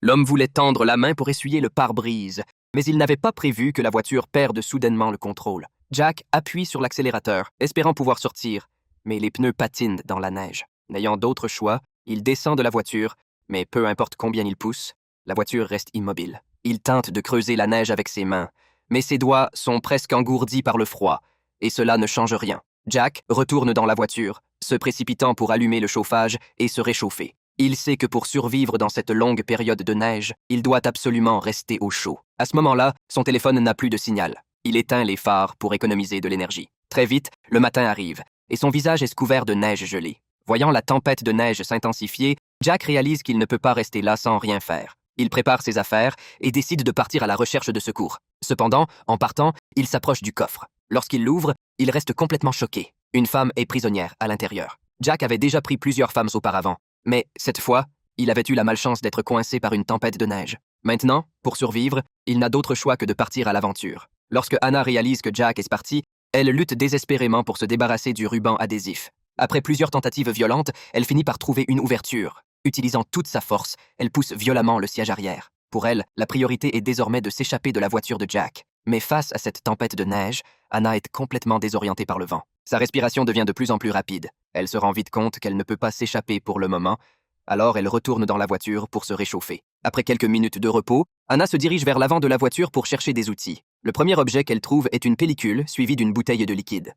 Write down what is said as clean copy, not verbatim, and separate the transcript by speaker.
Speaker 1: L'homme voulait tendre la main pour essuyer le pare-brise, mais il n'avait pas prévu que la voiture perde soudainement le contrôle. Jack appuie sur l'accélérateur, espérant pouvoir sortir, mais les pneus patinent dans la neige. N'ayant d'autre choix, il descend de la voiture, mais peu importe combien il pousse, la voiture reste immobile. Il tente de creuser la neige avec ses mains, mais ses doigts sont presque engourdis par le froid, et cela ne change rien. Jack retourne dans la voiture, se précipitant pour allumer le chauffage et se réchauffer. Il sait que pour survivre dans cette longue période de neige, il doit absolument rester au chaud. À ce moment-là, son téléphone n'a plus de signal. Il éteint les phares pour économiser de l'énergie. Très vite, le matin arrive, et son visage est couvert de neige gelée. Voyant la tempête de neige s'intensifier, Jack réalise qu'il ne peut pas rester là sans rien faire. Il prépare ses affaires et décide de partir à la recherche de secours. Cependant, en partant, il s'approche du coffre. Lorsqu'il l'ouvre, il reste complètement choqué. Une femme est prisonnière à l'intérieur. Jack avait déjà pris plusieurs femmes auparavant, mais cette fois, il avait eu la malchance d'être coincé par une tempête de neige. Maintenant, pour survivre, il n'a d'autre choix que de partir à l'aventure. Lorsque Anna réalise que Jack est parti, elle lutte désespérément pour se débarrasser du ruban adhésif. Après plusieurs tentatives violentes, elle finit par trouver une ouverture. Utilisant toute sa force, elle pousse violemment le siège arrière. Pour elle, la priorité est désormais de s'échapper de la voiture de Jack. Mais face à cette tempête de neige, Anna est complètement désorientée par le vent. Sa respiration devient de plus en plus rapide. Elle se rend vite compte qu'elle ne peut pas s'échapper pour le moment, alors elle retourne dans la voiture pour se réchauffer. Après quelques minutes de repos, Anna se dirige vers l'avant de la voiture pour chercher des outils. Le premier objet qu'elle trouve est une pellicule suivie d'une bouteille de liquide.